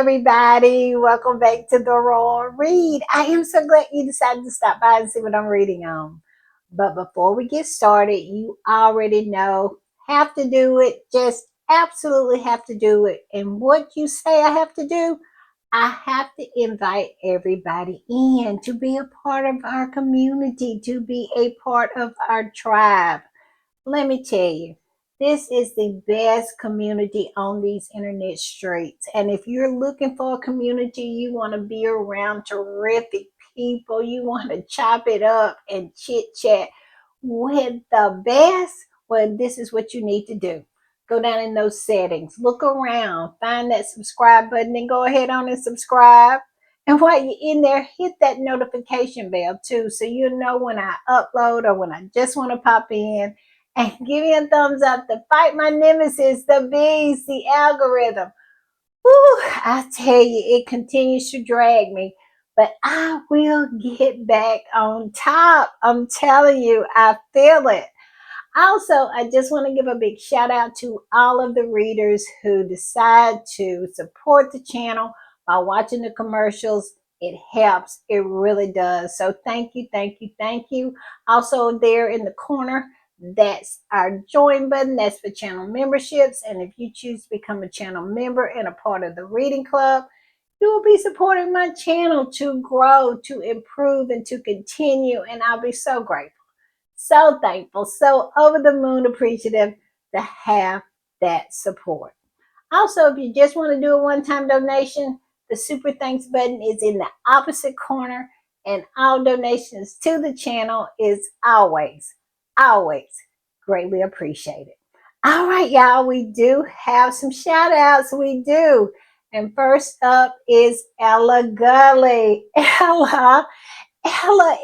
everybody. Welcome back to the Royal Read. I am so glad you decided to stop by and see what I'm reading on. But before we get started, you already know, have to do it. Just absolutely have to do it. And what you say I have to do, I have to invite everybody in to be a part of our community, to be a part of our tribe. Let me tell you, this is the best community on these internet streets. And if you're looking for a community, you want to be around terrific people, you want to chop it up and chit chat with the best, well, this is what you need to do. Go down in those settings, look around, find that subscribe button, and go ahead on and subscribe. And while you're in there, hit that notification bell too, so you know when I upload or when I just want to pop in, and give me a thumbs up to fight my nemesis, the bees, the algorithm. Whew, I tell you, it continues to drag me, but I will get back on top. I'm telling you, I feel it. Also, I just want to give a big shout out to all of the readers who decide to support the channel by watching the commercials. It helps. It really does. So thank you, thank you, thank you. Also, there in the corner, that's our join button. That's for channel memberships. And if you choose to become a channel member and a part of the reading club, you will be supporting my channel to grow, to improve, and to continue. And I'll be so grateful. So thankful, so over the moon appreciative to have that support. Also, if you just want to do a one-time donation, the Super Thanks button is in the opposite corner, and all donations to the channel is always greatly appreciated. All right, y'all, we do have some shout outs. We do. And first up is Ella Gully. Ella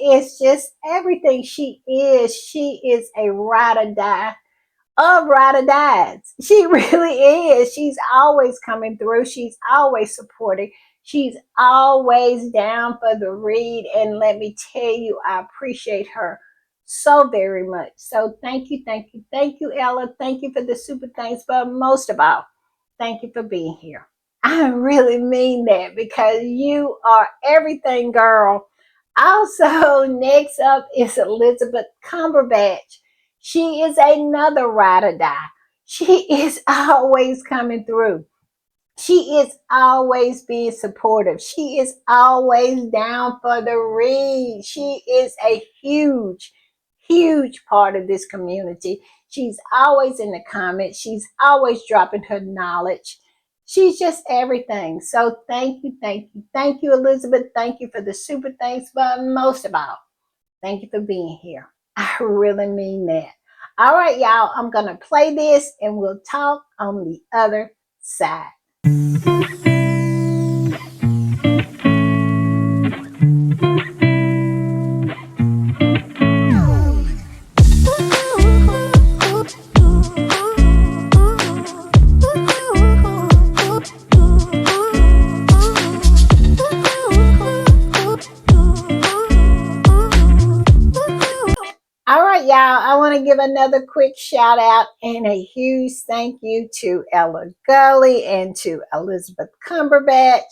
is just everything she is. She is a ride or die of ride or dies. She really is. She's always coming through. She's always supporting. She's always down for the read. And let me tell you, I appreciate her so very much. So thank you, thank you, thank you, Ella. Thank you for the super thanks. But most of all, thank you for being here. I really mean that because you are everything, girl. Also, next up is Elizabeth Cumberbatch. She is another ride or die. She is always coming through. She is always being supportive. She is always down for the read. She is a huge part of this community. She's always in the comments. She's always dropping her knowledge. She's just everything. So thank you, thank you, thank you, Elizabeth. Thank you for the super thanks, but most of all, thank you for being here. I really mean that. All right, y'all, I'm going to play this and we'll talk on the other side. All right, y'all, I want to give another quick shout out and a huge thank you to Ella Gully and to Elizabeth Cumberbatch.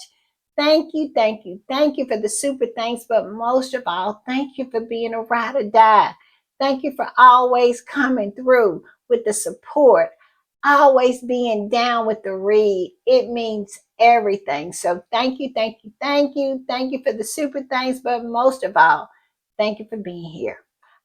Thank you, thank you, thank you for the super thanks, but most of all, thank you for being a ride or die. Thank you for always coming through with the support, always being down with the read. It means everything. So thank you, thank you, thank you. Thank you for the super thanks, but most of all, thank you for being here.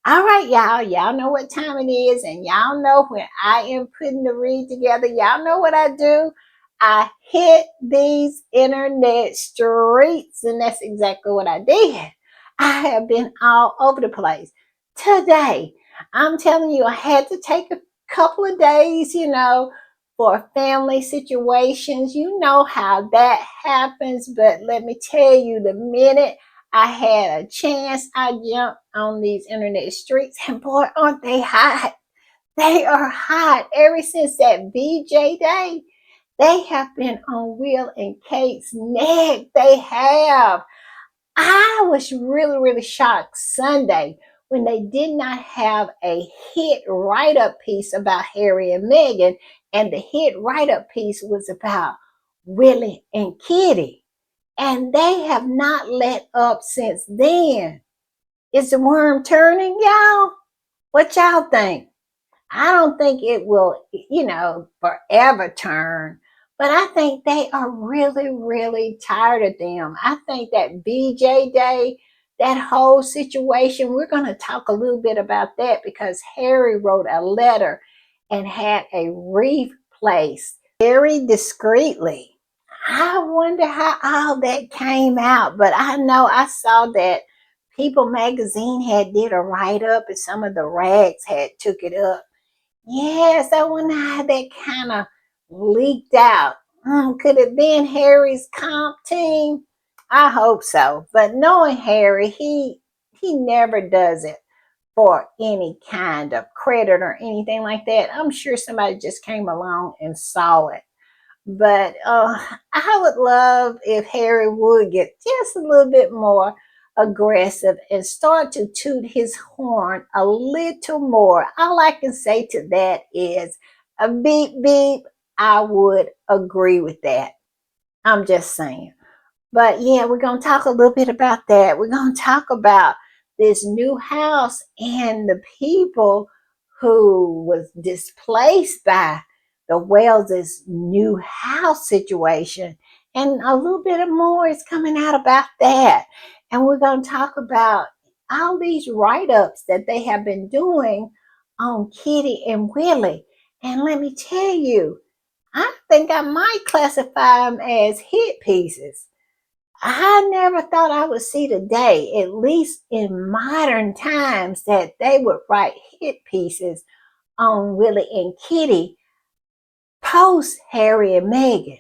All right, y'all. Y'all know what time it is, and y'all know when I am putting the read together, y'all know what I do. I hit these internet streets, and that's exactly what I did. I have been all over the place. Today, I'm telling you, I had to take a couple of days, for family situations. You know how that happens, but let me tell you, the minute I had a chance, I jumped on these internet streets, and boy, aren't they hot. They are hot. Ever since that BJ day, they have been on Will and Kate's neck. They have. I was really shocked Sunday when they did not have a hit write-up piece about Harry and Meghan, and the hit write-up piece was about Willy and Kitty. And they have not let up since then. Is the worm turning, y'all? What y'all think? I don't think it will, forever turn. But I think they are really, really tired of them. I think that BJ Day, that whole situation, we're going to talk a little bit about that because Harry wrote a letter and had a wreath placed very discreetly. I wonder how all that came out, but I know I saw that People magazine had did a write-up and some of the rags had took it up. Yes, I wonder how that kind of leaked out. Could it been Harry's comp team? I hope so. But knowing Harry, he never does it for any kind of credit or anything like that. I'm sure somebody just came along and saw it. But I would love if Harry would get just a little bit more aggressive and start to toot his horn a little more. All I can say to that is a beep beep. I would agree with that. I'm just saying. But yeah, we're going to talk a little bit about that. We're going to talk about this new house and the people who was displaced by the Wales' new house situation. And a little bit more is coming out about that. And we're going to talk about all these write-ups that they have been doing on Kitty and Willy. And let me tell you, I think I might classify them as hit pieces. I never thought I would see the day, at least in modern times, that they would write hit pieces on Willy and Kitty post Harry and Meghan.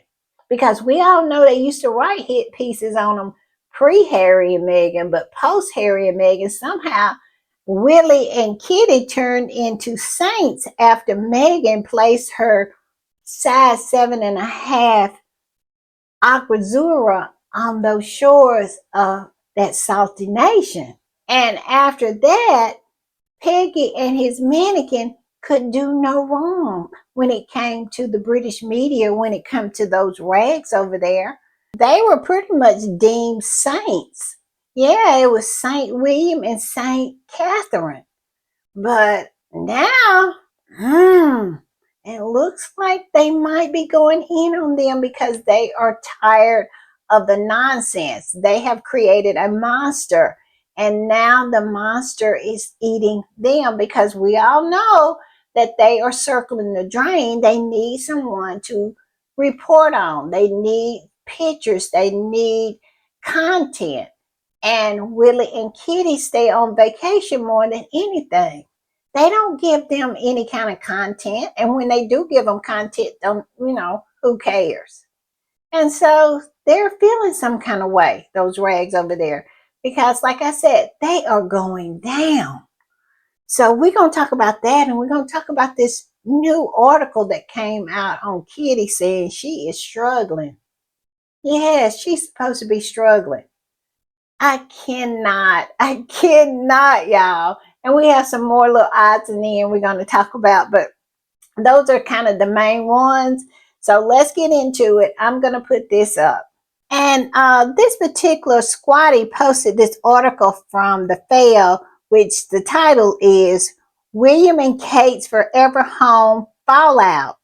Because we all know they used to write hit pieces on them pre-Harry and Meghan, but post Harry and Meghan, somehow Willy and Kitty turned into saints after Meghan placed her size 7.5 Aquazura on those shores of that salty nation. And after that, Peggy and his mannequin could do no wrong when it came to the British media, when it came to those rags over there. They were pretty much deemed saints. Yeah, it was Saint William and Saint Catherine. But now, it looks like they might be going in on them because they are tired of the nonsense. They have created a monster, and now the monster is eating them because we all know that they are circling the drain. They need someone to report on. They need pictures. They need content. And Willie and Kitty stay on vacation more than anything. They don't give them any kind of content. And when they do give them content, don't, who cares? And so they're feeling some kind of way, those rags over there. Because like I said, they are going down. So we're going to talk about that. And we're going to talk about this new article that came out on Kitty saying she is struggling. Yes, she's supposed to be struggling. I cannot, y'all. And we have some more little odds and ends we're going to talk about, but those are kind of the main ones. So let's get into it. I'm going to put this up. And this particular squatty posted this article from the Fail, which the title is William and Kate's Forever Home Fallout.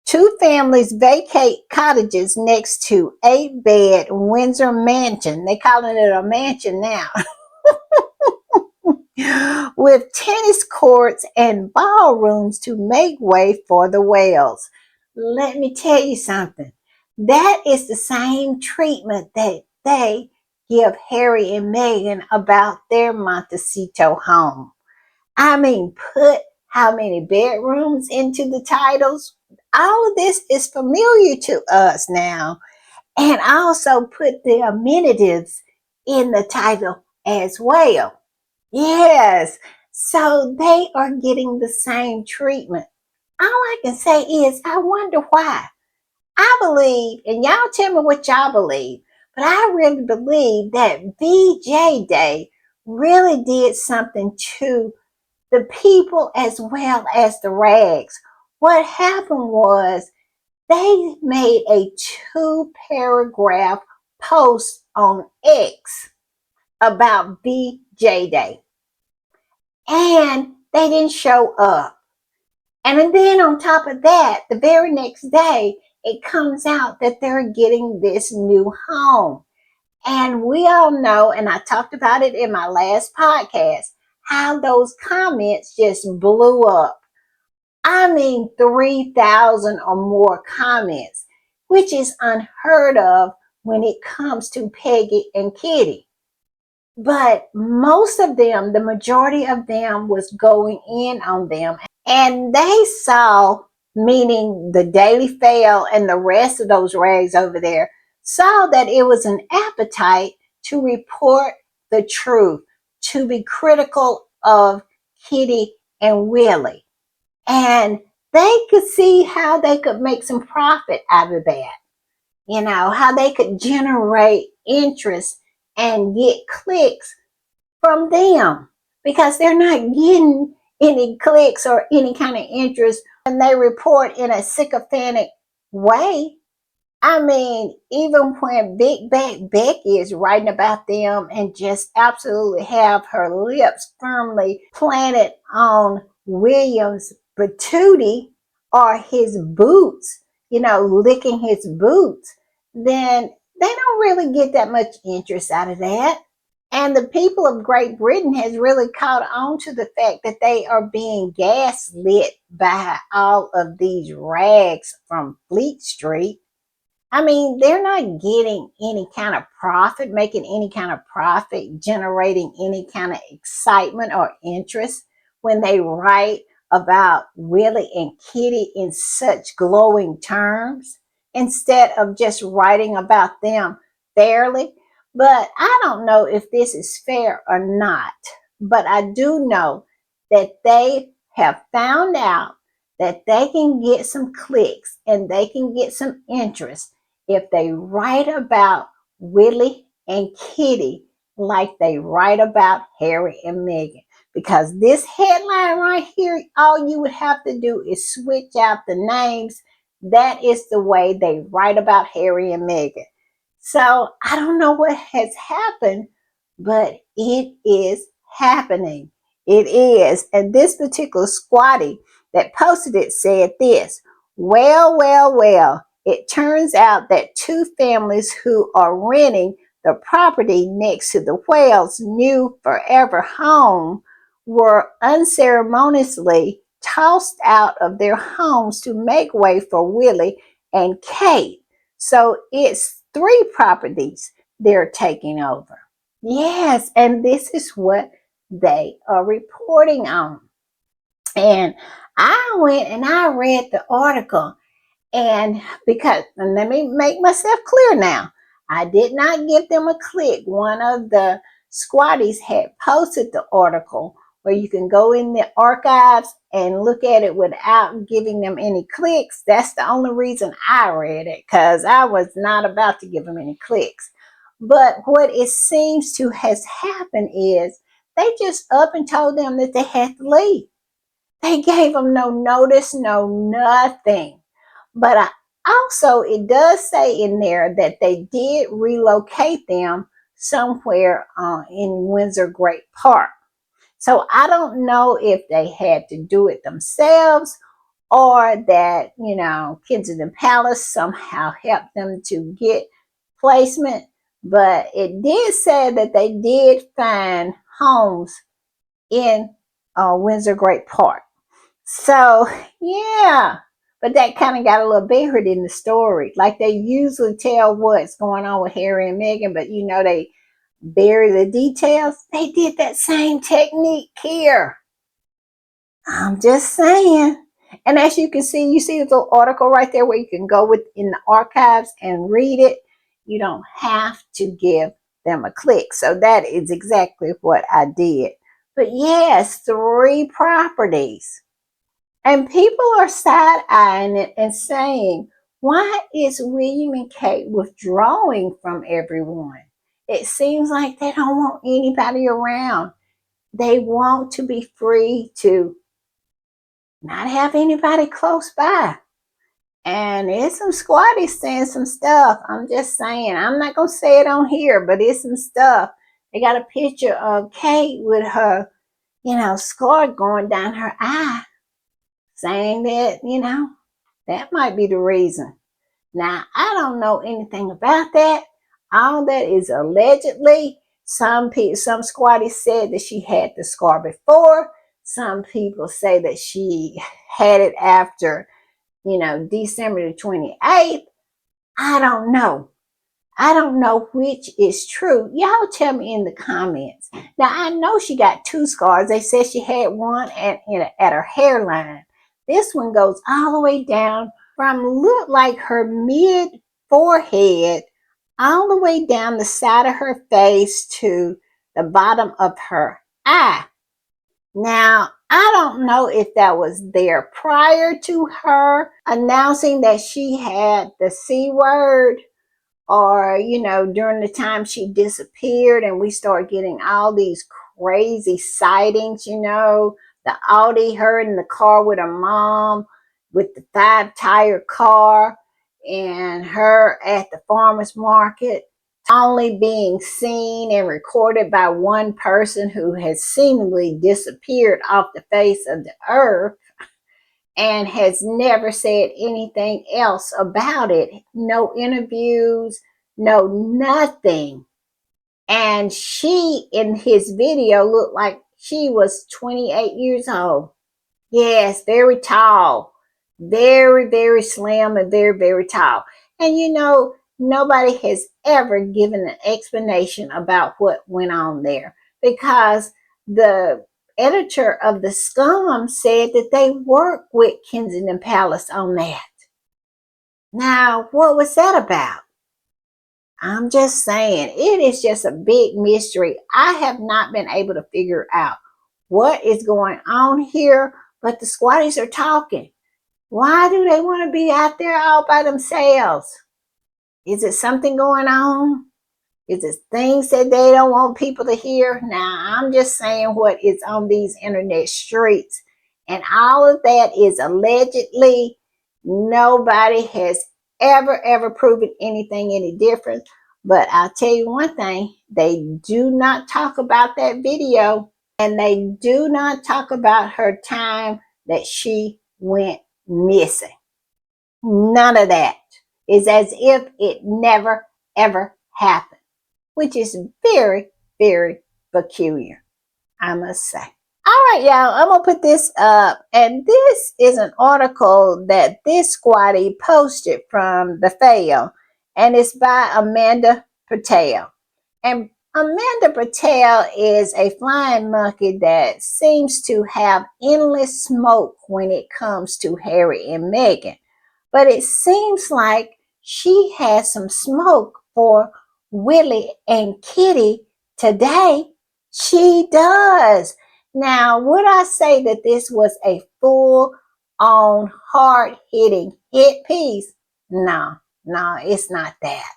Two families vacate cottages next to 8-bed Windsor mansion. They calling it a mansion now. With tennis courts and ballrooms to make way for the whales. Let me tell you something. That is the same treatment that they give Harry and Meghan about their Montecito home. I mean, put how many bedrooms into the titles. All of this is familiar to us now. And also put the amenities in the title as well. Yes. So they are getting the same treatment. All I can say is, I wonder why. I believe, and y'all tell me what y'all believe, but I really believe that BJ Day really did something to the people as well as the rags. What happened was They made a 2-paragraph post on X about BJ Day, and they didn't show up. And then on top of that, the very next day, it comes out that they're getting this new home. And we all know, and I talked about it in my last podcast, how those comments just blew up. I mean, 3,000 or more comments, which is unheard of when it comes to Peggy and Kitty. But most of them, the majority of them, was going in on them. And they saw, meaning the Daily Fail and the rest of those rags over there, saw that it was an appetite to report the truth, to be critical of Kitty and Willie. And they could see how they could make some profit out of that. How they could generate interest and get clicks from them, because they're not getting any clicks or any kind of interest when they report in a sycophantic way. I mean, even when Big Back Becky is writing about them and just absolutely have her lips firmly planted on William's patootie or his boots, licking his boots, then they don't really get that much interest out of that. And the people of Great Britain has really caught on to the fact that they are being gaslit by all of these rags from Fleet Street. I mean, they're not getting any kind of profit, making any kind of profit, generating any kind of excitement or interest when they write about Willie and Kitty in such glowing terms, instead of just writing about them fairly. But I don't know if this is fair or not. But I do know that they have found out that they can get some clicks and they can get some interest if they write about Willie and Kitty like they write about Harry and Meghan. Because this headline right here, all you would have to do is switch out the names. That is the way they write about Harry and Meghan. So I don't know what has happened, but it is happening. It is. And this particular squatty that posted it said this: well, well, well, it turns out that two families who are renting the property next to the whale's new forever home were unceremoniously tossed out of their homes to make way for Willie and Kate. So it's 3 properties they're taking over. Yes, and this is what they are reporting on. And I went and I read the article, and let me make myself clear now. I did not give them a click. One of the squatties had posted the article where you can go in the archives and look at it without giving them any clicks. That's the only reason I read it, because I was not about to give them any clicks. But what it seems to has happened is they just up and told them that they had to leave. They gave them no notice, no nothing. But also, it does say in there that they did relocate them somewhere in Windsor Great Park. So I don't know if they had to do it themselves, or that, Kensington Palace somehow helped them to get placement. But it did say that they did find homes in Windsor Great Park. So, yeah, but that kind of got a little buried in the story. Like they usually tell what's going on with Harry and Meghan, but they bury the details. They did that same technique here. I'm just saying. And as you can see, you see the little article right there where you can go in the archives and read it. You don't have to give them a click. So that is exactly what I did. But yes, 3 properties. And people are side-eyeing it and saying, why is William and Kate withdrawing from everyone? It seems like they don't want anybody around. They want to be free to not have anybody close by. And it's some squatties saying some stuff. I'm just saying. I'm not going to say it on here, but it's some stuff. They got a picture of Kate with her, scar going down her eye, saying that, that might be the reason. Now, I don't know anything about that. All that is allegedly. Some squatties said that she had the scar before. Some people say that she had it after, December the 28th. I don't know. I don't know which is true. Y'all tell me in the comments. Now, I know she got two scars. They said she had one at her hairline. This one goes all the way down from look like her mid forehead all the way down the side of her face to the bottom of her eye. Now, I don't know if that was there prior to her announcing that she had the C word, or during the time she disappeared and we started getting all these crazy sightings, the Audi, her in the car with her mom with the 5-tire car, and her at the farmer's market only being seen and recorded by one person who has seemingly disappeared off the face of the earth and has never said anything else about it. No interviews, no nothing. And she, in his video, looked like she was 28 years old. Yes, very tall. Very, very slim and very, very tall. And nobody has ever given an explanation about what went on there, because the editor of the Scum said that they worked with Kensington Palace on that. Now, what was that about? I'm just saying, it is just a big mystery. I have not been able to figure out what is going on here, but the squatties are talking. Why do they want to be out there all by themselves? Is it something going on? Is it things that they don't want people to hear? Now, I'm just saying what is on these internet streets. And all of that is allegedly. Nobody has ever proven anything any different. But I'll tell you one thing, they do not talk about that video, and they do not talk about her time that she went missing. None of that. It's as if it never ever happened, which is very, very peculiar, I must say. All right, y'all, I'm going to put this up. And this is an article that this squatty posted from the fail. And it's by Amanda Patel. And Amanda Patel is a flying monkey that seems to have endless smoke when it comes to Harry and Meghan. But it seems like she has some smoke for Willy and Kitty today. She does. Now, would I say that this was a full-on, hard-hitting hit piece? No, it's not that.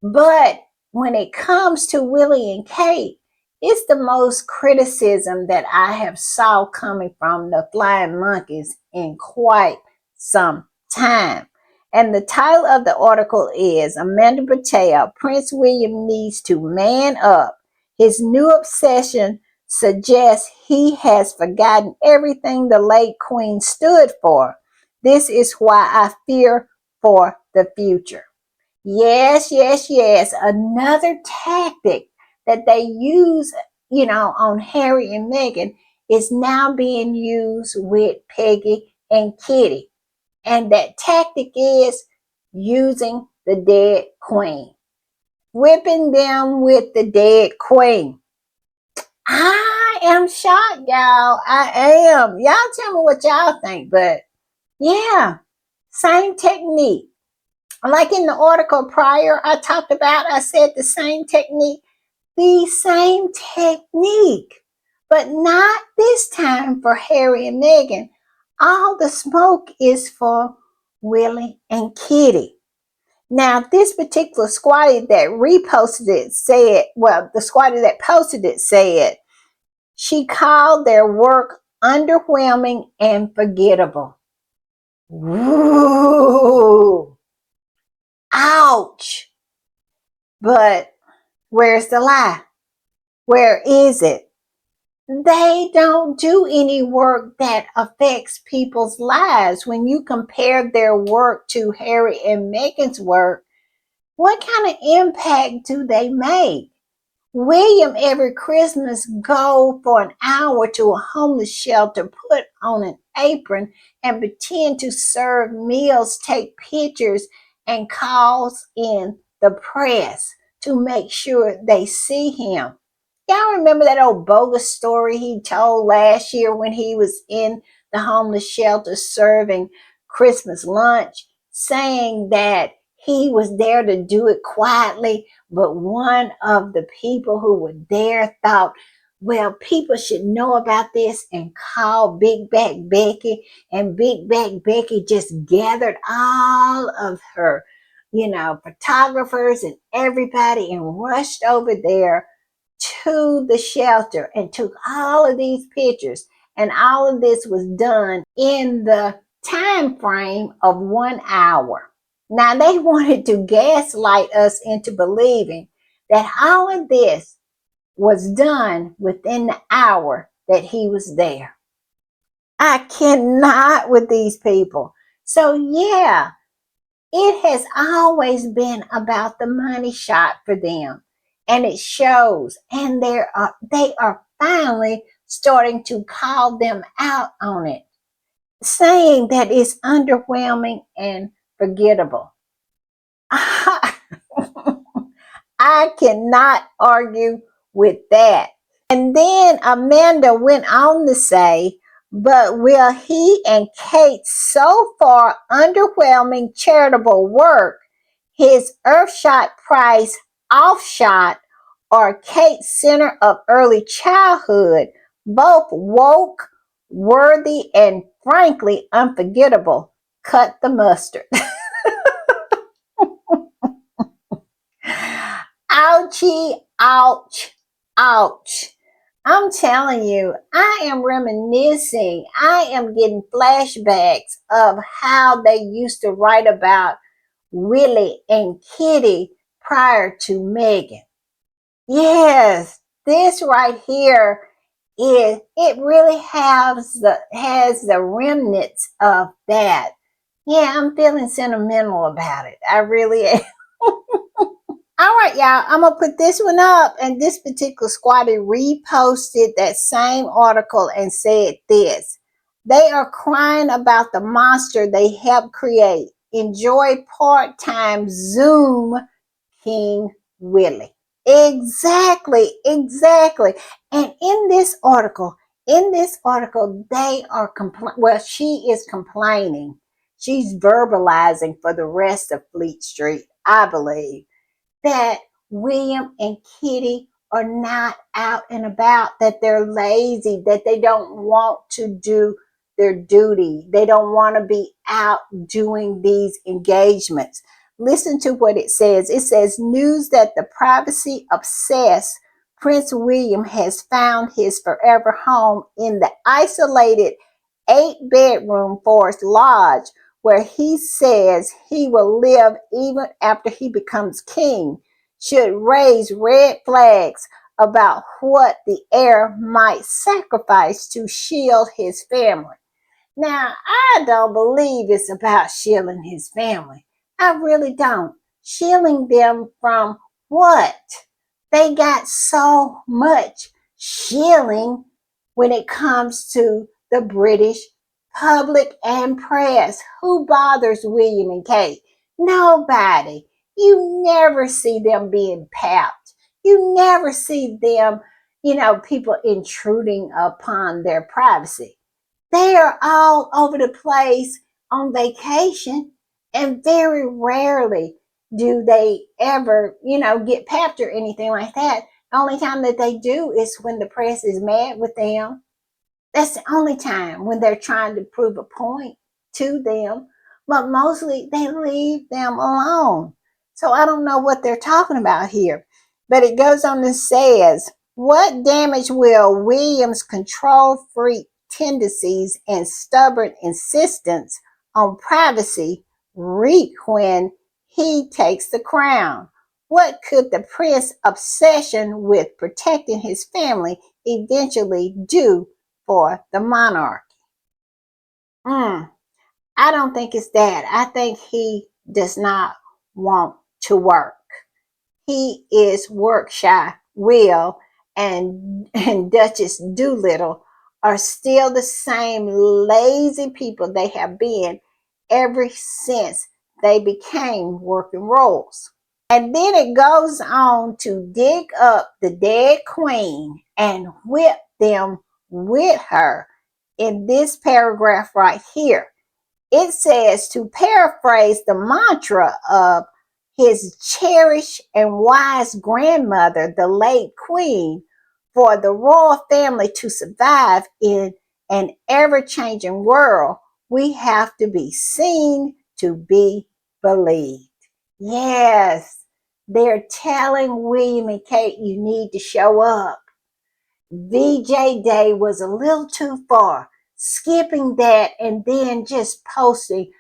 But when it comes to Willie and Kate, it's the most criticism that I have saw coming from the flying monkeys in quite some time. And the title of the article is Amanda Patel, Prince William needs to man up. His new obsession suggests he has forgotten everything the late Queen stood for. This is why I fear for the future. Yes. Another tactic that they use, on Harry and Meghan is now being used with Peggy and Kitty. And that tactic is using the dead queen. Whipping them with the dead queen. I am shocked, y'all. I am. Y'all tell me what y'all think. But yeah, same technique. Like in the article prior I talked about, I said the same technique. But not this time for Harry and Meghan. All the smoke is for Willie and Kitty. Now, this particular squatty that reposted it said, the squatty that posted it said, she called their work underwhelming and forgettable. Ooh, ouch. But where's the lie? Where is it? They don't do any work that affects people's lives. When you compare their work to Harry and Meghan's work, what kind of impact do they make? William every Christmas go for an hour to a homeless shelter, put on an apron and pretend to serve meals, take pictures, and calls in the press to make sure they see him. Y'all remember that old bogus story he told last year when he was in the homeless shelter serving Christmas lunch, saying that he was there to do it quietly, but one of the people who were there thought, well, people should know about this and call Big Back Becky. And Big Back Becky just gathered all of her, photographers and everybody and rushed over there to the shelter and took all of these pictures. And all of this was done in the time frame of 1 hour. Now, they wanted to gaslight us into believing that all of this was done within the hour that he was there. I cannot with these people. So, yeah, it has always been about the money shot for them. And it shows. And they are finally starting to call them out on it, saying that it's underwhelming and forgettable. I cannot argue with that. And then Amanda went on to say, but will he and Kate's so far underwhelming charitable work, his Earthshot Prize Offshot, or Kate's Center of Early Childhood, both woke, worthy, and frankly unforgettable, cut the mustard? Ouchie, ouch, ouch. I'm telling you, I am reminiscing. I am getting flashbacks of how they used to write about Willy and Kitty prior to Meghan. Yes, this right here is it really has the remnants of that. Yeah, I'm feeling sentimental about it. I really am. All right, y'all, I'm going to put this one up. And this particular squatty reposted that same article and said this. They are crying about the monster they helped create. Enjoy part-time Zoom King Willie. Exactly, exactly. And in this article, they are she is complaining. She's verbalizing for the rest of Fleet Street, I believe, that William and Kitty are not out and about, that they're lazy, that they don't want to do their duty. They don't want to be out doing these engagements. Listen to what it says. It says, news that the privacy obsessed Prince William has found his forever home in the isolated 8-bedroom Forest Lodge, where he says he will live even after he becomes king, should raise red flags about what the heir might sacrifice to shield his family. Now, I don't believe it's about shielding his family. I really don't. Shielding them from what? They got so much shielding when it comes to the British public and press. Who bothers William and Kate? Nobody. You never see them being papped. You never see them, people intruding upon their privacy. They are all over the place on vacation, and very rarely do they ever, get papped or anything like that. The only time that they do is when the press is mad with them. That's the only time when they're trying to prove a point to them. But mostly they leave them alone. So I don't know what they're talking about here. But it goes on and says, what damage will William's control freak tendencies and stubborn insistence on privacy wreak when he takes the crown? What could the prince's obsession with protecting his family eventually do for the monarch? I don't think it's that. I think he does not want to work. He is work shy. Will and Duchess Doolittle are still the same lazy people they have been ever since they became working royals. And then it goes on to dig up the dead queen and whip them with her in this paragraph right here. It says, to paraphrase the mantra of his cherished and wise grandmother, the late queen, for the royal family to survive in an ever-changing world, we have to be seen to be believed. Yes, they're telling William and Kate, you need to show up. VJ Day was a little too far, skipping that and then just posting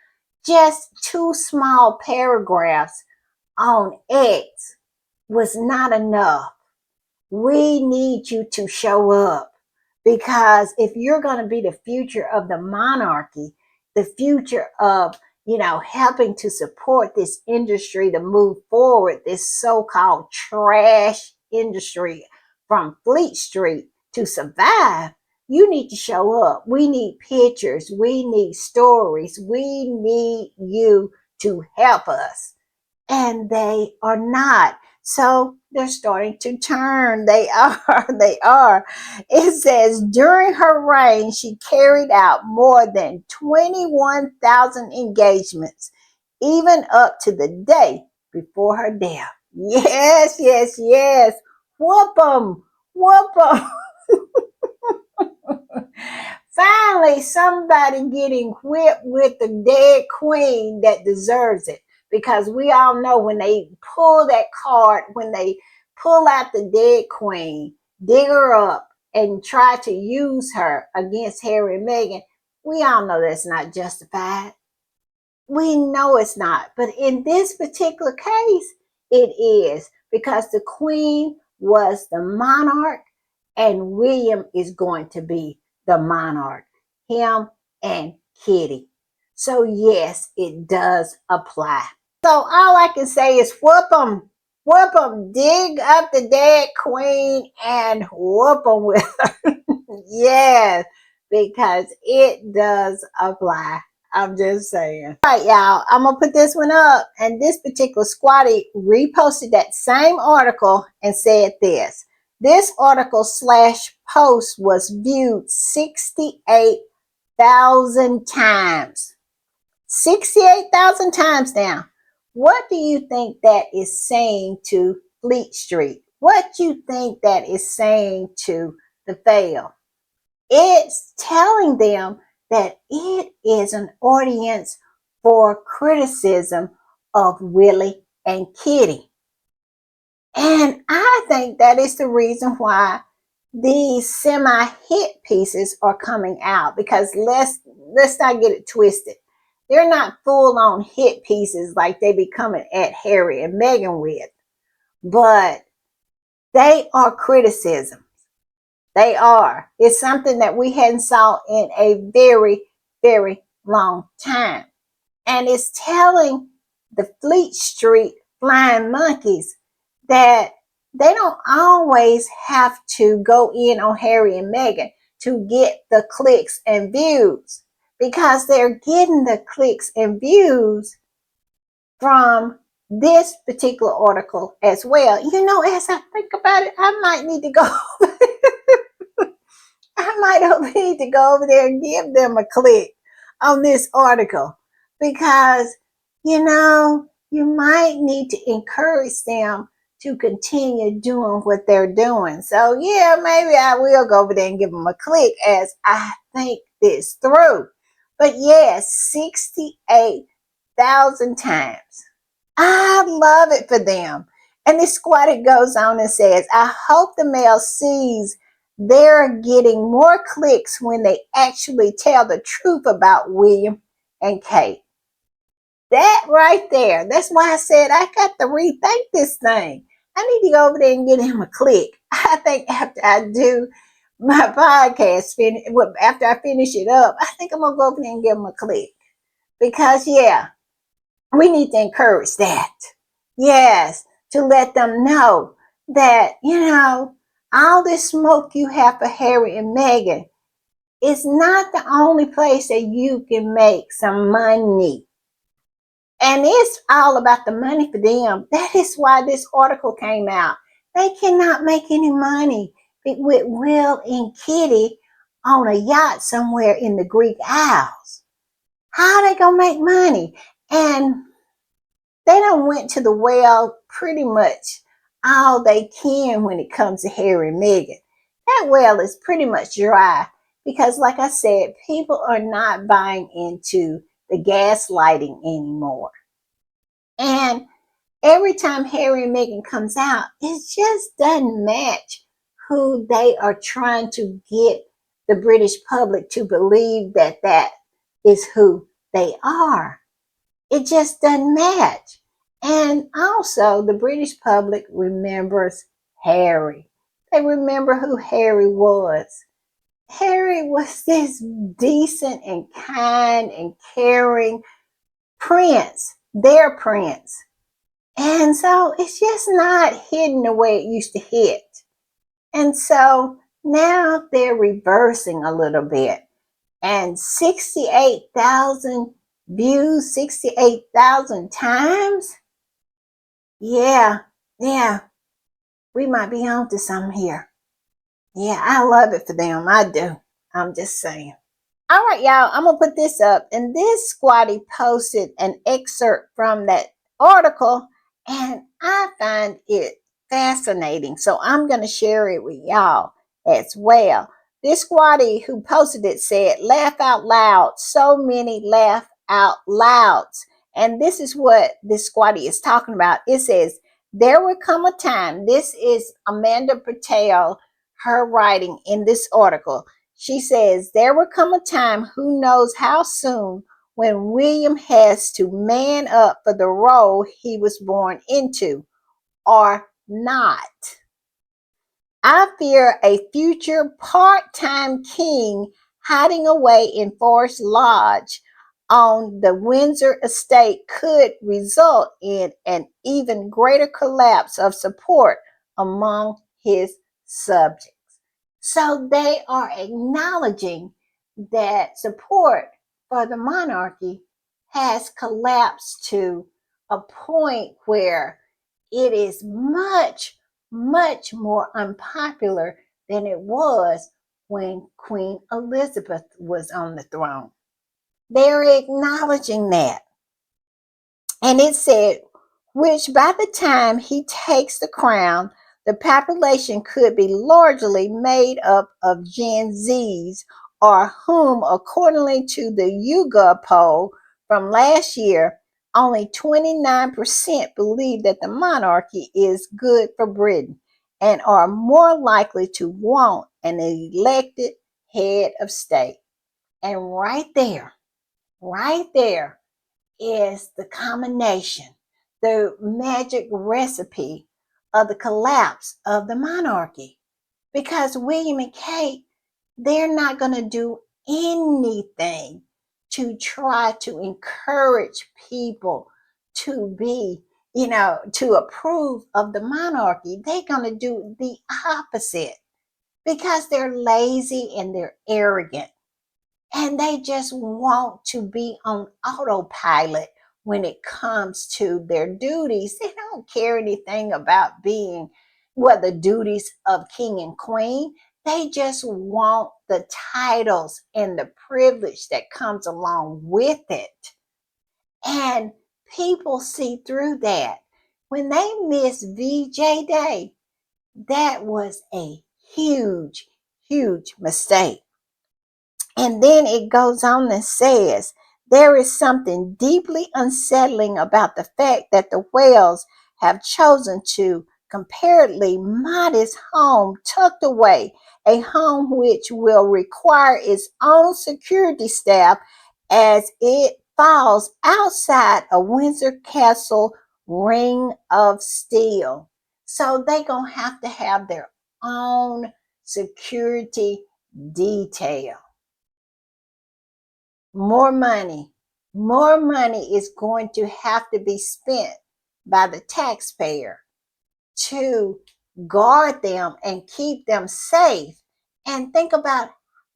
just two small paragraphs on X was not enough. We need you to show up, because if you're going to be the future of the monarchy, the future of, helping to support this industry to move forward, this so-called trash industry from Fleet Street to survive, you need to show up. We need pictures. We need stories. We need you to help us. And they are not. So they're starting to turn. They are. They are. It says, during her reign, she carried out more than 21,000 engagements, even up to the day before her death. Yes, yes, yes. Whoop 'em. Whoop 'em. Finally, somebody getting whipped with the dead queen that deserves it. Because we all know when they pull that card, when they pull out the dead queen, dig her up, and try to use her against Harry and Meghan, we all know that's not justified. We know it's not. But in this particular case, it is, because the queen was the monarch and William is going to be the monarch. Him and Kitty. So yes, it does apply. So all I can say is whoop them. Whoop them. Dig up the dead queen and whoop them with her. Yes, because it does apply. I'm just saying. All right, y'all. I'm going to put this one up. And this particular squatty reposted that same article and said this. This article / post was viewed 68,000 times. 68,000 times now. What do you think that is saying to Fleet Street? What do you think that is saying to the Vale? It's telling them that it is an audience for criticism of Willy and Kitty. And I think that is the reason why these semi-hit pieces are coming out, because let's not get it twisted. They're not full-on hit pieces like they be coming at Harry and Meghan with, but they are criticism. They are. It's something that we hadn't saw in a very, very long time. And it's telling the Fleet Street flying monkeys that they don't always have to go in on Harry and Meghan to get the clicks and views, because they're getting the clicks and views from this particular article as well. As I think about it, I might need to go over there and give them a click on this article, because, you might need to encourage them to continue doing what they're doing. So yeah, maybe I will go over there and give them a click as I think this through. But yes, 68,000 times. I love it for them. And this squatter goes on and says, I hope the Mail sees they're getting more clicks when they actually tell the truth about William and Kate. That right there. That's why I said I got to rethink this thing. I need to go over there and get him a click. I think after I do my podcast, after I finish it up, I think I'm going to go over there and give him a click. Because, yeah, we need to encourage that. Yes, to let them know that, all this smoke you have for Harry and Meghan is not the only place that you can make some money. And it's all about the money for them. That is why this article came out. They cannot make any money with Will and Kitty on a yacht somewhere in the Greek Isles. How are they going to make money? And they done went to the well pretty much all they can when it comes to Harry and Meghan. That well is pretty much dry because, like I said, people are not buying into the gaslighting anymore. And every time Harry and Meghan comes out, it just doesn't match who they are trying to get the British public to believe that is who they are. It just doesn't match. And also, the British public remembers Harry. They remember who Harry was. Harry was this decent and kind and caring prince, their prince. And so it's just not hitting the way it used to hit. And so now they're reversing a little bit. And 68,000 views, 68,000 times. Yeah, we might be on to something here. Yeah, I love it for them. I do. I'm just saying. All right, y'all, I'm going to put this up. And this squatty posted an excerpt from that article, and I find it fascinating. So I'm going to share it with y'all as well. This squatty who posted it said, laugh out loud. So many laugh out louds. And this is what this squatty is talking about. It says, there will come a time. This is Amanda Patel, her writing in this article. She says, there will come a time, who knows how soon, when William has to man up for the role he was born into, or not. I fear a future part-time king hiding away in Forest Lodge on the Windsor estate could result in an even greater collapse of support among his subjects. So they are acknowledging that support for the monarchy has collapsed to a point where it is much, much more unpopular than it was when Queen Elizabeth was on the throne. They're acknowledging that. And it said, which by the time he takes the crown, the population could be largely made up of Gen Zs, or whom, according to the YouGov poll from last year, only 29% believe that the monarchy is good for Britain and are more likely to want an elected head of state. And right there is the combination, the magic recipe of the collapse of the monarchy. Because William and Kate, they're not going to do anything to try to encourage people to be, to approve of the monarchy. They're going to do the opposite because they're lazy and they're arrogant. And they just want to be on autopilot when it comes to their duties. They don't care anything about being the duties of king and queen. They just want the titles and the privilege that comes along with it. And people see through that. When they miss VJ Day, that was a huge, huge mistake. And then it goes on and says, there is something deeply unsettling about the fact that the Wales have chosen to comparatively modest home tucked away, a home which will require its own security staff as it falls outside a Windsor Castle ring of steel. So they gonna have to have their own security detail. More money. More money is going to have to be spent by the taxpayer to guard them and keep them safe. And think about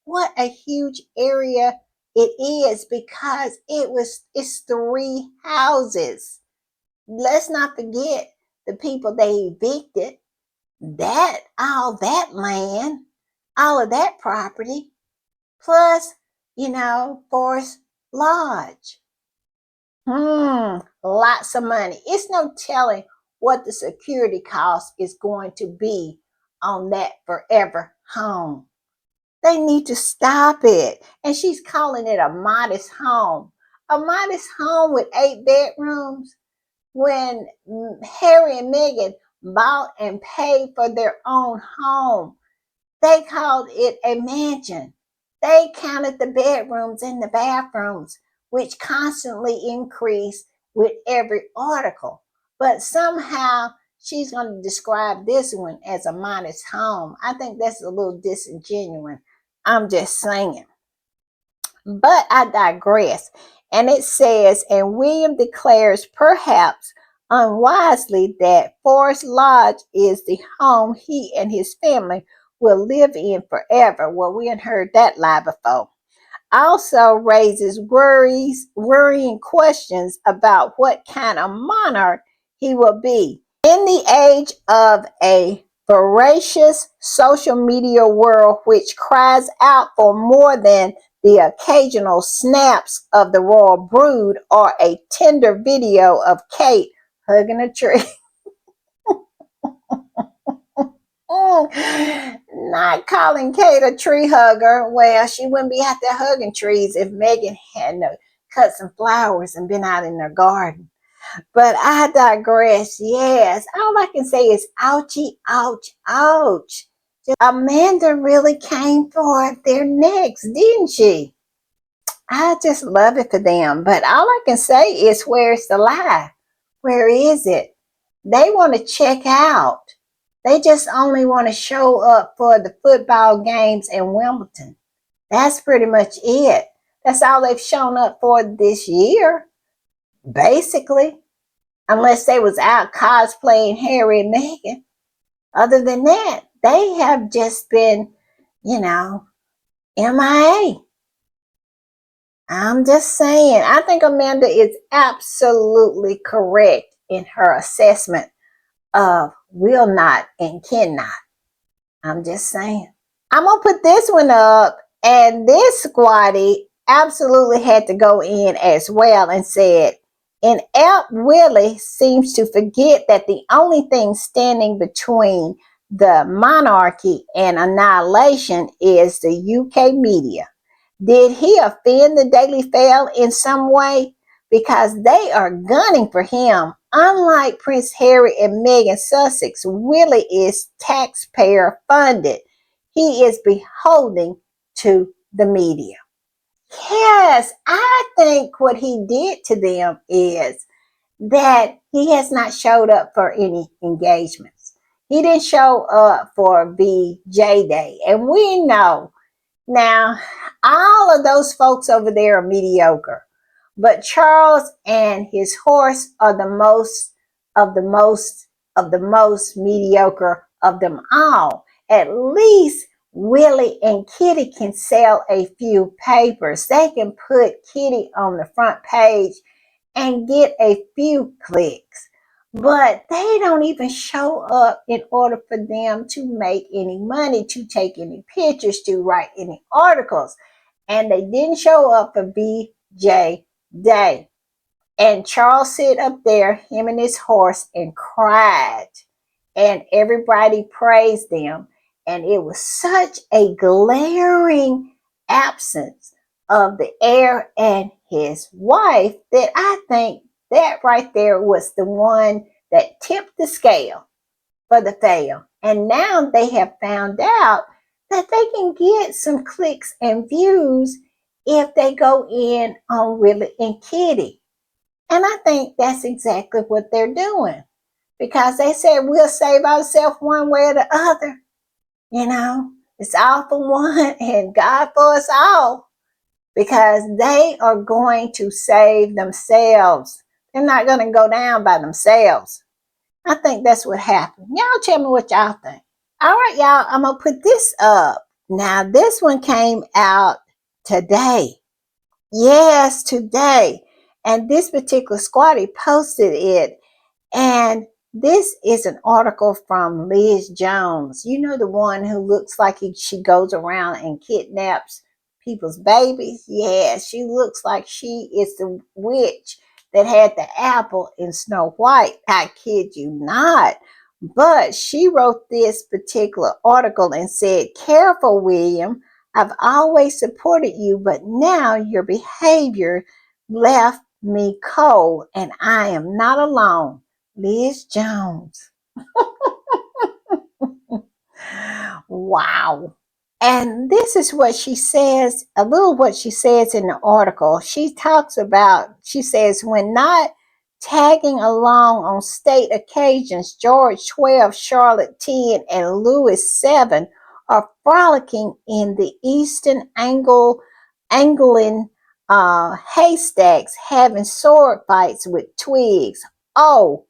what a huge area it is, because it's three houses. Let's not forget the people they evicted, that all that land, all of that property, plus, Forest Lodge. Lots of money. It's no telling what the security cost is going to be on that forever home. They need to stop it. And she's calling it a modest home. A modest home with 8 bedrooms. When Harry and Meghan bought and paid for their own home, they called it a mansion. They counted the bedrooms and the bathrooms, which constantly increased with every article. But somehow she's going to describe this one as a modest home. I think that's a little disingenuous. I'm just saying. But I digress. And it says, and William declares, perhaps unwisely, that Forest Lodge is the home he and his family will live in forever. Well, we had heard that lie before. Also raises worrying questions about what kind of monarch he will be. In the age of a voracious social media world which cries out for more than the occasional snaps of the royal brood or a tender video of Kate hugging a tree. Not calling Kate a tree hugger. Well, she wouldn't be out there hugging trees if Meghan hadn't cut some flowers and been out in her garden. But I digress. Yes, all I can say is ouchie, ouch, ouch. Amanda really came for their necks, didn't she? I just love it for them. But all I can say is, where's the lie? Where is it? They want to check out. They just only want to show up for the football games in Wimbledon. That's pretty much it. That's all they've shown up for this year, basically. Unless they was out cosplaying Harry and Meghan. Other than that, they have just been, MIA. I'm just saying. I think Amanda is absolutely correct in her assessment of will not and cannot. I'm just saying. I'm going to put this one up, and this squatty absolutely had to go in as well and said, Inept Willie seems to forget that the only thing standing between the monarchy and annihilation is the UK media. Did he offend the Daily Mail in some way? Because they are gunning for him. Unlike Prince Harry and Meghan Sussex, Willie is taxpayer funded. He is beholden to the media. Yes, I think what he did to them is that he has not showed up for any engagements. He didn't show up for BJ Day. And we know now all of those folks over there are mediocre. But Charles and his horse are the most mediocre of them all. At least Willy and Kitty can sell a few papers. They can put Kitty on the front page and get a few clicks. But they don't even show up in order for them to make any money, to take any pictures, to write any articles. And they didn't show up for BJ Day. And Charles sit up there, him and his horse, and cried. And everybody praised them. And it was such a glaring absence of the heir and his wife that I think that right there was the one that tipped the scale for the fail. And now they have found out that they can get some clicks and views if they go in on Willy and Kitty. And I think that's exactly what they're doing because they said we'll save ourselves one way or the other. You know, it's all for one and God for us all because they are going to save themselves. They're not going to go down by themselves. I think that's what happened. Y'all tell me what y'all think. All right, y'all, I'm going to put this up. Now, this one came out today. Yes, today. And this particular squatty posted it. And this is an article from Liz Jones. You know, the one who looks like she goes around and kidnaps people's babies? Yeah, she looks like she is the witch that had the apple in Snow White. I kid you not. But she wrote this particular article and said, "Careful, William. I've always supported you, but now your behavior left me cold, and I am not alone." Liz Jones. Wow. And this is what she says, a little what she says in the article. She talks about, she says, when not tagging along on state occasions, George 12, Charlotte 10, and Louis 7 are frolicking in the eastern Anglian haystacks, having sword fights with twigs. Oh,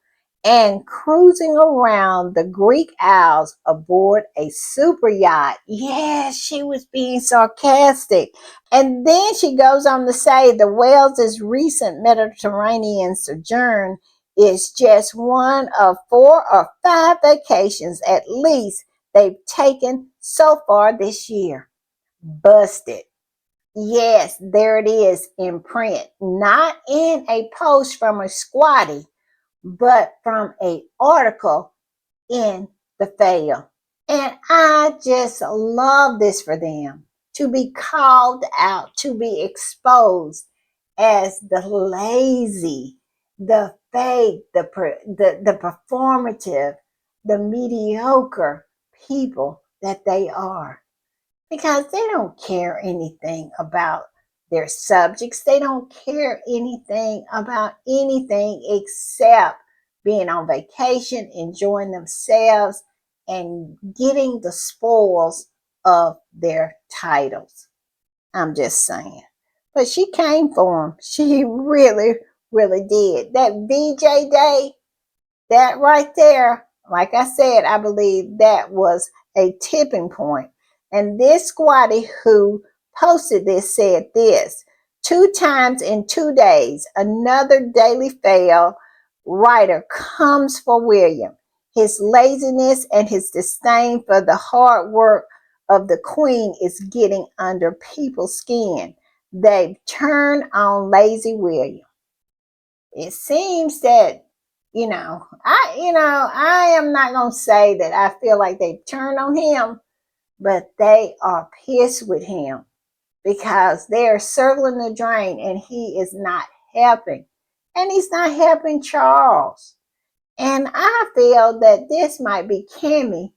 and cruising around the Greek Isles aboard a super yacht. Yes, she was being sarcastic. And then she goes on to say the Wales' recent Mediterranean sojourn is just one of 4 or 5 vacations at least they've taken so far this year. Busted. Yes, there it is in print, not in a post from a squatty, but from an article in the Fail. And I just love this for them to be called out, to be exposed as the lazy, the fake, the performative, the mediocre people that they are because they don't care anything about their subjects. They don't care anything about anything except being on vacation, enjoying themselves, and getting the spoils of their titles. I'm just saying. But she came for them. She really, really did. That VJ Day, that right there, like I said, I believe that was a tipping point. And this squatty who posted this said this: 2 times in 2 days, another Daily Fail writer comes for William. His laziness and his disdain for the hard work of the Queen is getting under people's skin. They've turned on lazy William. It seems that I am not going to say that I feel like they turned on him, but they are pissed with him because they're circling the drain and he is not helping. And he's not helping Charles. And I feel that this might be Cammy's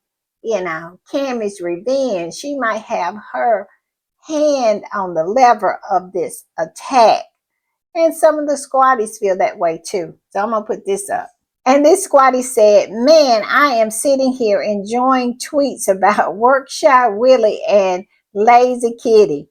revenge. She might have her hand on the lever of this attack. And some of the squatties feel that way too. So I'm going to put this up. And this squatty said, "Man, I am sitting here enjoying tweets about Workshop Willie and Lazy Kitty.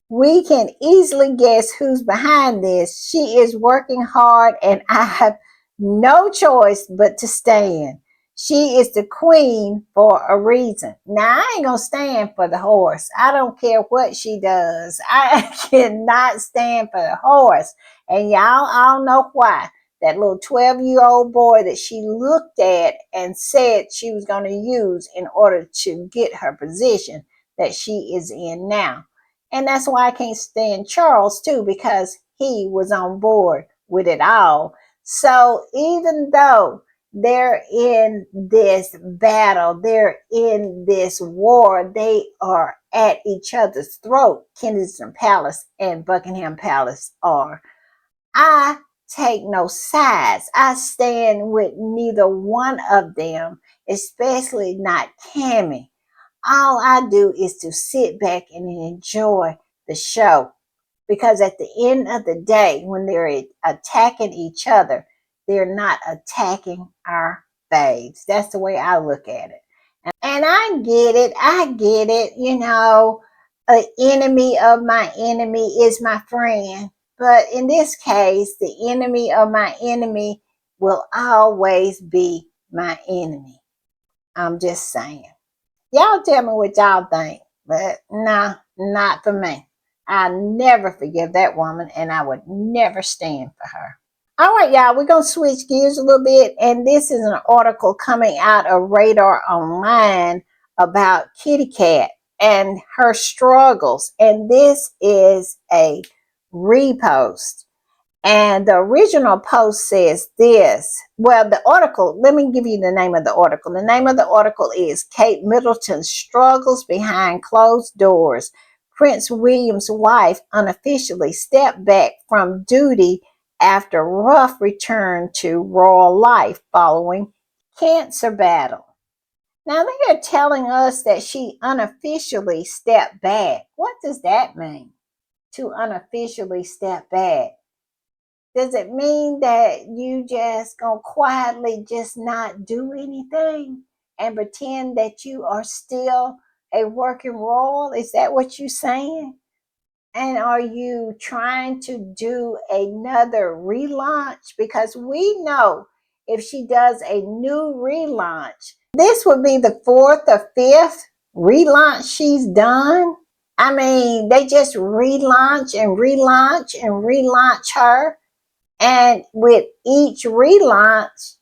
We can easily guess who's behind this. She is working hard and I have no choice but to stand. She is the queen for a reason." Now, I ain't going to stand for the horse. I don't care what she does. I cannot stand for the horse. And y'all all know why. That little 12-year-old boy that she looked at and said she was going to use in order to get her position that she is in now. And that's why I can't stand Charles too, because he was on board with it all. So even though they're in this battle, they're in this war, they are at each other's throat. Kensington Palace and Buckingham Palace are. I take no sides. I stand with neither one of them, especially not Cammy. All I do is to sit back and enjoy the show. Because at the end of the day, when they're attacking each other, they're not attacking our faves. That's the way I look at it. And I get it. I get it. An enemy of my enemy is my friend. But in this case, the enemy of my enemy will always be my enemy. I'm just saying. Y'all tell me what y'all think. But nah, not for me. I never forgive that woman, and I would never stand for her. All right, y'all, we're going to switch gears a little bit. And this is an article coming out of Radar Online about Kitty Cat and her struggles. And this is a repost. And the original post says this. Well, the article, let me give you the name of the article. The name of the article is Kate Middleton's Struggles Behind Closed Doors. Prince William's wife unofficially stepped back from duty after rough return to royal life following cancer battle. Now they are telling us that she unofficially stepped back. What does that mean? To unofficially step back? Does it mean that you just gonna quietly just not do anything and pretend that you are still a working royal? Is that what you're saying? And are you trying to do another relaunch? Because we know if she does a new relaunch, this would be the fourth or fifth relaunch she's done. I mean, they just relaunch and relaunch and relaunch her. And with each relaunch,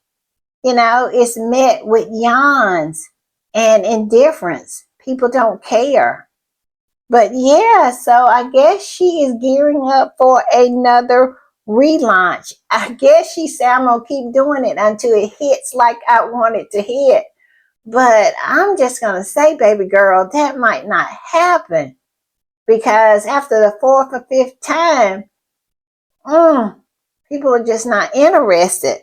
it's met with yawns and indifference. People don't care. But yeah, so I guess she is gearing up for another relaunch. I guess she said, I'm going to keep doing it until it hits like I want it to hit. But I'm just going to say, baby girl, that might not happen. Because after the fourth or fifth time, people are just not interested.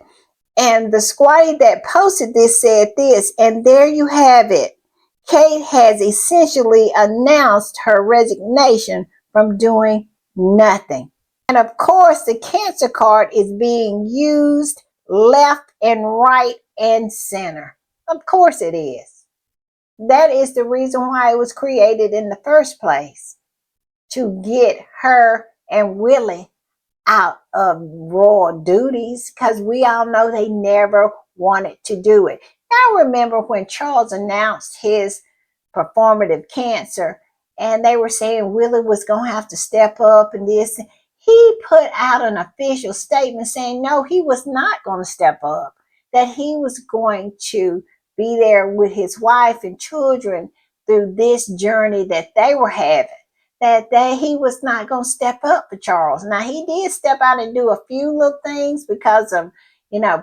And the squatty that posted this said this, and there you have it. Kate has essentially announced her resignation from doing nothing. And of course, the cancer card is being used left and right and center. Of course it is. That is the reason why it was created in the first place, to get her and Willie out of royal duties, because we all know they never wanted to do it. I remember when Charles announced his performative cancer and they were saying Willie was going to have to step up and this. He put out an official statement saying no, he was not going to step up, that he was going to be there with his wife and children through this journey that they were having. That he was not going to step up for Charles. Now, he did step out and do a few little things because of,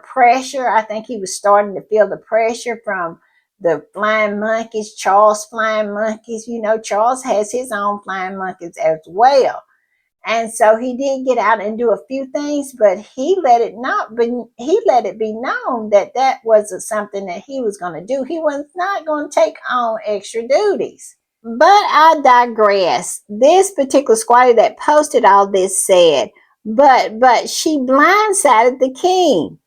pressure. I think he was starting to feel the pressure from the flying monkeys, Charles flying monkeys. Charles has his own flying monkeys as well. And so he did get out and do a few things, but he let it be known that that wasn't something that he was going to do. He was not going to take on extra duties. But I digress. This particular squatter that posted all this said, but she blindsided the king.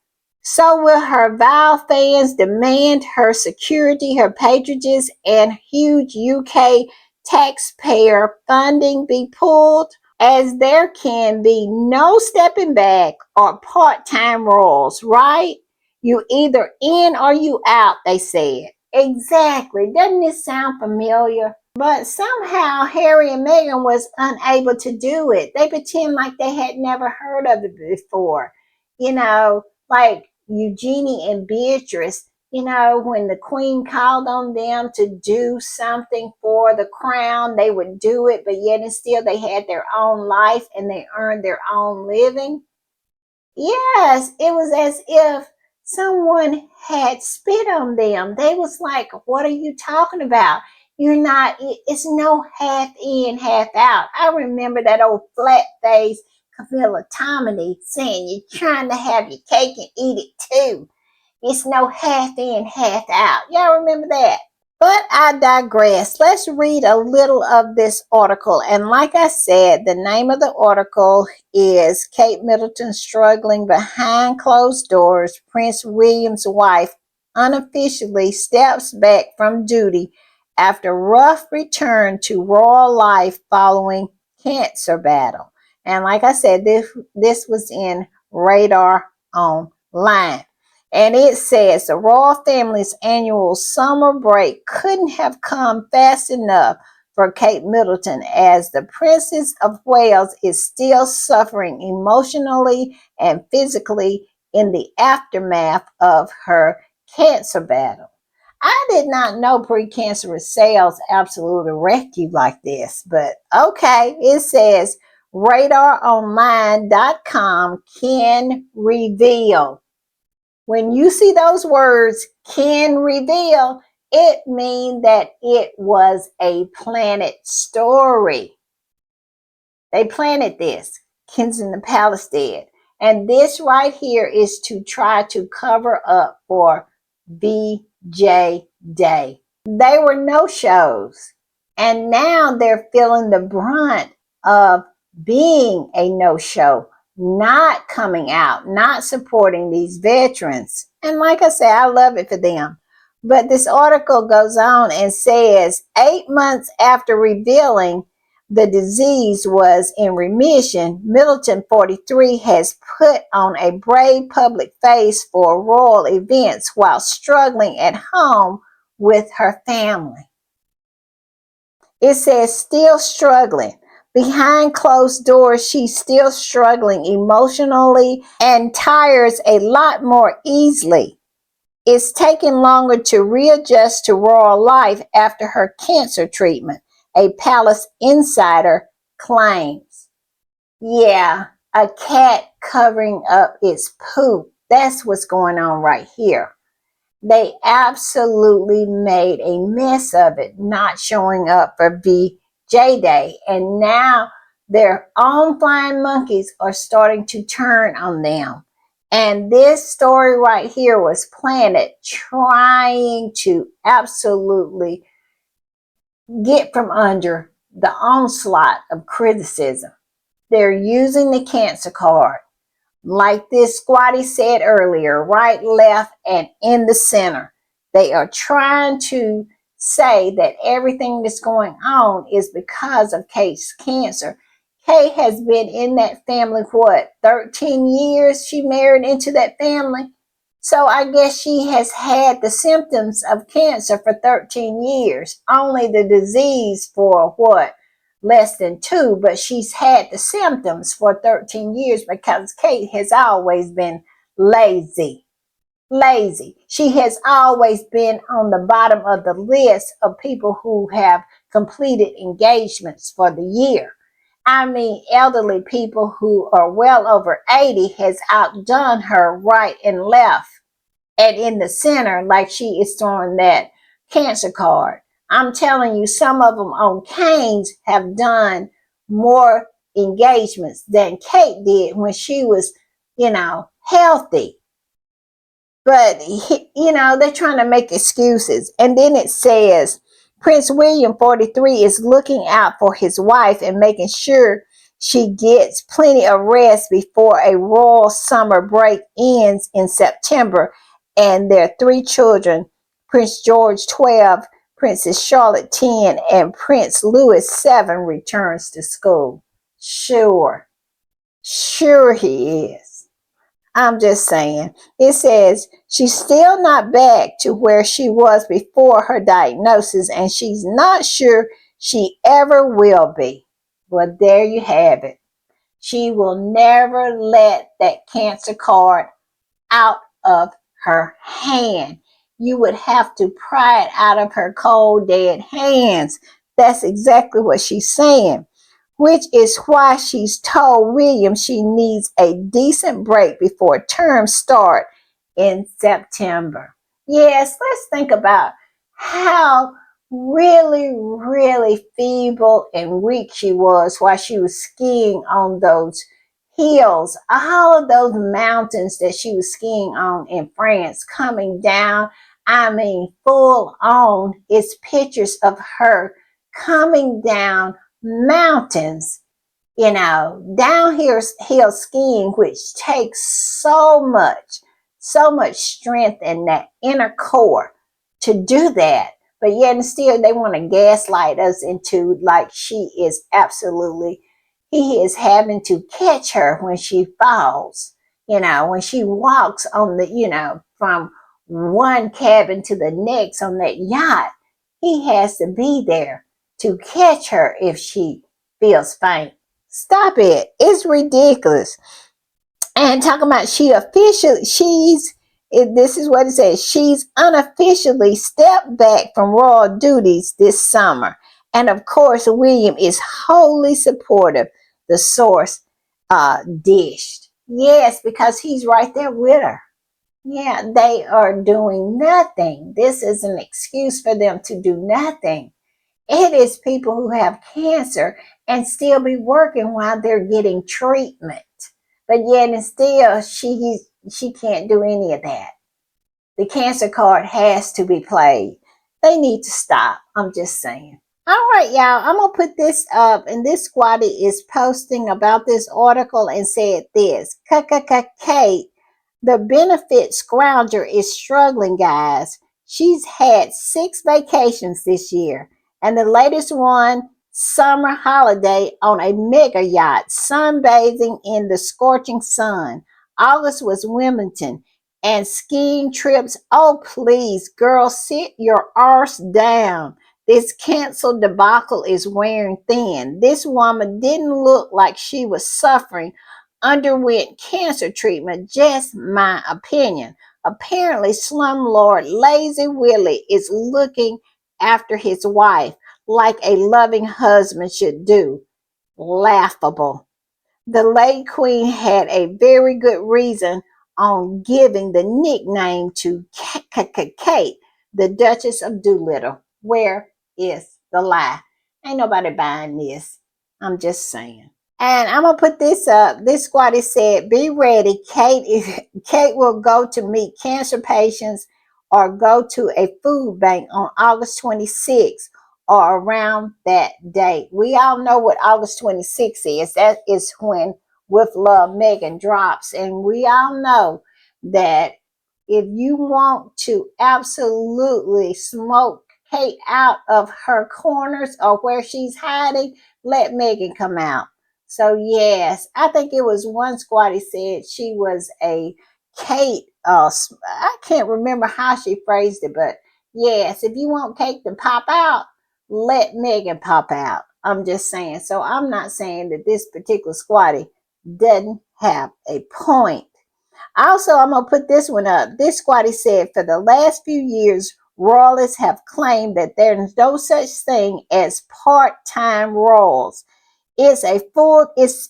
So will her vile fans demand her security, her patronage, and huge UK taxpayer funding be pulled, as there can be no stepping back or part-time roles, right? You either in or you out, they said. Exactly. Doesn't this sound familiar? But somehow Harry and Meghan was unable to do it. They pretend like they had never heard of it before. Like Eugenie and Beatrice, when the Queen called on them to do something for the crown, they would do it, but yet and still they had their own life and they earned their own living. Yes, it was as if someone had spit on them. They was like, what are you talking about? You're not, it's no half in, half out. I remember that old flat face Camilla Tominey saying, you're trying to have your cake and eat it too. It's no half in, half out. Y'all remember that? But I digress. Let's read a little of this article. And like I said, the name of the article is Kate Middleton Struggling Behind Closed Doors. Prince William's wife unofficially steps back from duty after rough return to royal life following cancer battle. And like I said, this was in Radar Online. And it says the royal family's annual summer break couldn't have come fast enough for Kate Middleton, as the Princess of Wales is still suffering emotionally and physically in the aftermath of her cancer battle. I did not know precancerous cells absolutely wreck you like this, but okay, it says radaronline.com can reveal. When you see those words can reveal, it means that it was a planted story. They planted this. Kensington Palace did. And this right here is to try to cover up for VJ Day. They were no shows. And now they're feeling the brunt of being a no show, not coming out, not supporting these veterans. And like I say, I love it for them. But this article goes on and says 8 months after revealing the disease was in remission, Middleton, 43, has put on a brave public face for royal events while struggling at home with her family. It says still struggling. Behind closed doors, she's still struggling emotionally and tires a lot more easily. It's taken longer to readjust to royal life after her cancer treatment, a palace insider claims. Yeah, a cat covering up its poop. That's what's going on right here. They absolutely made a mess of it, not showing up for VJ Day. And now their own flying monkeys are starting to turn on them. And this story right here was planted trying to absolutely get from under the onslaught of criticism. They're using the cancer card. Like this squatty said earlier, right, left, and in the center. They are trying to say that everything that's going on is because of Kate's cancer. Kate has been in that family for 13 years? She married into that family. So I guess she has had the symptoms of cancer for 13 years. Only the disease for less than 2, but she's had the symptoms for 13 years because Kate has always been lazy. She has always been on the bottom of the list of people who have completed engagements for the year. I mean, elderly people who are well over 80 has outdone her right and left and in the center, like she is throwing that cancer card. I'm telling you, some of them on canes have done more engagements than Kate did when she was, healthy. But, they're trying to make excuses. And then it says, Prince William, 43, is looking out for his wife and making sure she gets plenty of rest before a royal summer break ends in September. And their 3 children, Prince George, 12, Princess Charlotte, 10, and Prince Louis, 7, returns to school. Sure he is. I'm just saying. It says she's still not back to where she was before her diagnosis, and she's not sure she ever will be. Well, there you have it. She will never let that cancer card out of her hand. You would have to pry it out of her cold, dead hands. That's exactly what she's saying, which is why she's told William she needs a decent break before term start in September. Yes, let's think about how really feeble and weak she was while she was skiing on those hills, all of those mountains that she was skiing on in France coming down. I mean, full on, it's pictures of her coming down mountains, down here hill skiing, which takes so much strength in that inner core to do that. But yet and still they want to gaslight us into like she is absolutely, he is having to catch her when she falls, when she walks on the, from one cabin to the next on that yacht. He has to be there to catch her if she feels faint. Stop it. It's ridiculous. And talking about this is what it says. She's unofficially stepped back from royal duties this summer. And of course, William is wholly supportive, the source dished. Yes, because he's right there with her. Yeah, they are doing nothing. This is an excuse for them to do nothing. It is people who have cancer and still be working while they're getting treatment. But yet and still she can't do any of that. The cancer card has to be played. They need to stop. I'm just saying. All right, y'all. I'm gonna put this up, and this squatty is posting about this article and said this. Kate, the benefit scrounger is struggling, guys. She's had 6 vacations this year, and the latest one, summer holiday on a mega yacht, sunbathing in the scorching sun. August was Wilmington, and skiing trips. Oh, please, girl, sit your arse down. This canceled debacle is wearing thin. This woman didn't look like she was suffering, underwent cancer treatment, just my opinion. Apparently, slumlord Lazy Willie is looking after his wife like a loving husband should do. Laughable. The late queen had a very good reason on giving the nickname to Kate, the Duchess of Doolittle. Where is the lie? Ain't nobody buying this. I'm just saying. And I'm gonna put this up. This squatty said, "Be ready. Kate will go to meet cancer patients or go to a food bank on August 26th or around that date." We all know what August 26th is. That is when With Love Megan drops, and we all know that if you want to absolutely smoke Kate out of her corners or where she's hiding, let Megan come out. So yes, I think it was one squatty said she was a Kate. I can't remember how she phrased it, but yes, if you want Kate to pop out, let Megan pop out. I'm just saying. So I'm not saying that this particular squatty doesn't have a point. Also, I'm going to put this one up. This squatty said, for the last few years, royalists have claimed that there's no such thing as part-time royals. It's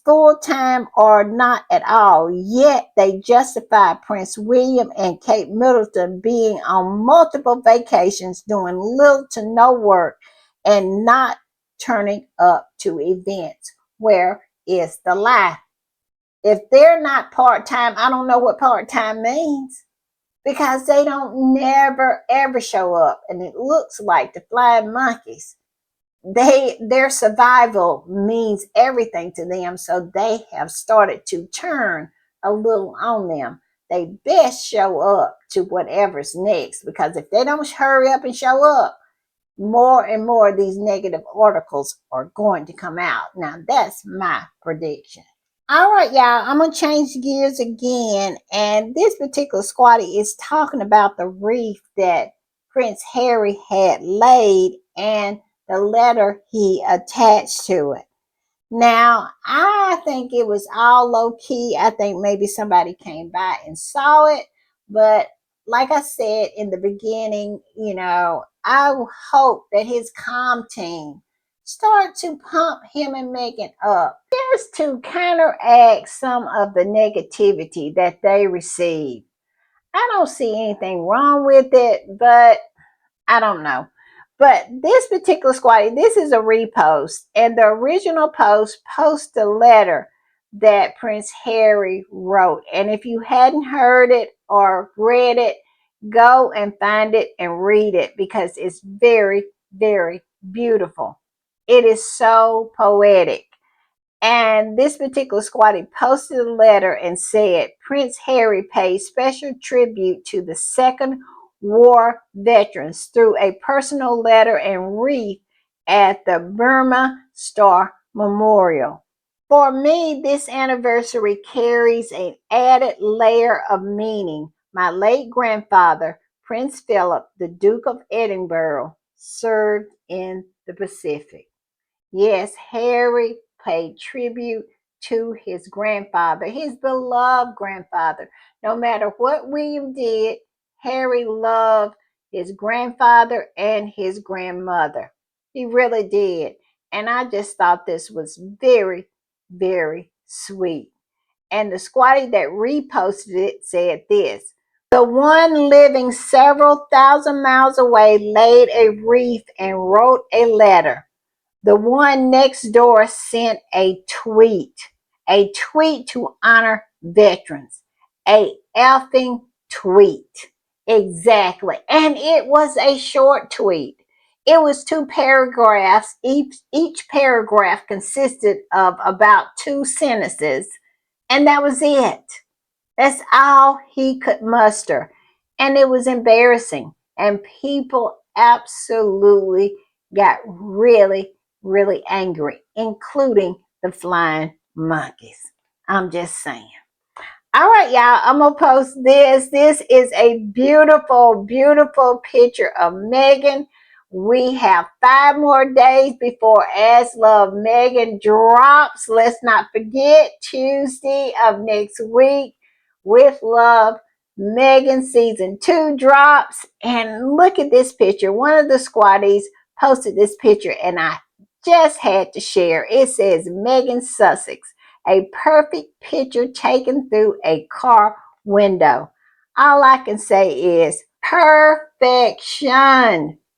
full-time or not at all. Yet they justify Prince William and Kate Middleton being on multiple vacations, doing little to no work, and not turning up to events. Where is the lie? If they're not part-time, I don't know what part-time means, because they don't never ever show up, and it looks like the flying monkeys. Their survival means everything to them, so they have started to turn a little on them. They best show up to whatever's next, because if they don't hurry up and show up, more and more of these negative articles are going to come out. Now that's my prediction. All right, y'all, I'm going to change gears again. And this particular squatty is talking about the wreath that Prince Harry had laid and the letter he attached to it. Now, I think it was all low key. I think maybe somebody came by and saw it. But like I said in the beginning, I hope that his comm team start to pump him and Megan up just to counteract some of the negativity that they receive. I don't see anything wrong with it, but I don't know. But this particular squatty, this is a repost. And the original posts the letter that Prince Harry wrote. And if you hadn't heard it or read it, Go and find it and read it because it's very, very beautiful. It is so poetic. And this particular squatty posted a letter and said Prince Harry pays special tribute to the Second War veterans through a personal letter and wreath at the Burma Star Memorial. For me, this anniversary carries an added layer of meaning. My late grandfather, Prince Philip, the Duke of Edinburgh, served in the Pacific. Yes, Harry paid tribute to his grandfather, his beloved grandfather. No matter what William did, Harry loved his grandfather and his grandmother. He really did. And I just thought this was very, very sweet. And the squatty that reposted it said this: the one living several thousand miles away laid a wreath and wrote a letter. The one next door sent a tweet to honor veterans, a effing tweet. Exactly. And it was a short tweet. It was 2 paragraphs. Each paragraph consisted of about 2 sentences, and that was it. That's all he could muster. And it was embarrassing. And people absolutely got really, really angry, including the flying monkeys. I'm just saying. All right, y'all, I'm going to post this. This is a beautiful, beautiful picture of Megan. We have 5 more days before As Love Megan drops. Let's not forget Tuesday of next week, With Love Megan season 2 drops. And look at this picture. One of the squatties posted this picture and I just had to share. It says Megan Sussex, a perfect picture taken through a car window. All I can say is perfection.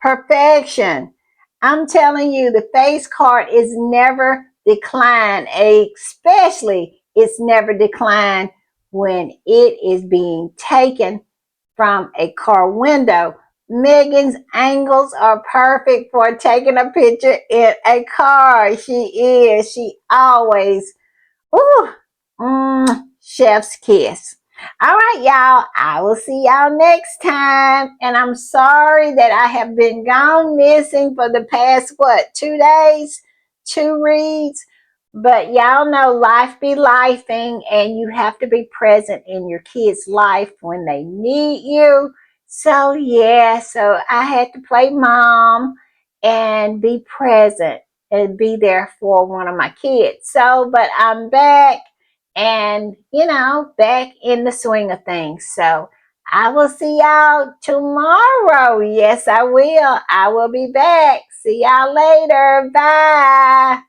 Perfection. I'm telling you, the face card is never declined, especially it's never declined when it is being taken from a car window. Megan's angles are perfect for taking a picture in a car. She is. She always. Ooh, chef's kiss. All right, y'all. I will see y'all next time. And I'm sorry that I have been gone missing for the past, 2 days? 2 reads. But y'all know life be lifing, and you have to be present in your kids' life when they need you. So, yeah, so I had to play mom and be present and be there for one of my kids. So, but I'm back and, back in the swing of things. So I will see y'all tomorrow. Yes, I will. I will be back. See y'all later. Bye.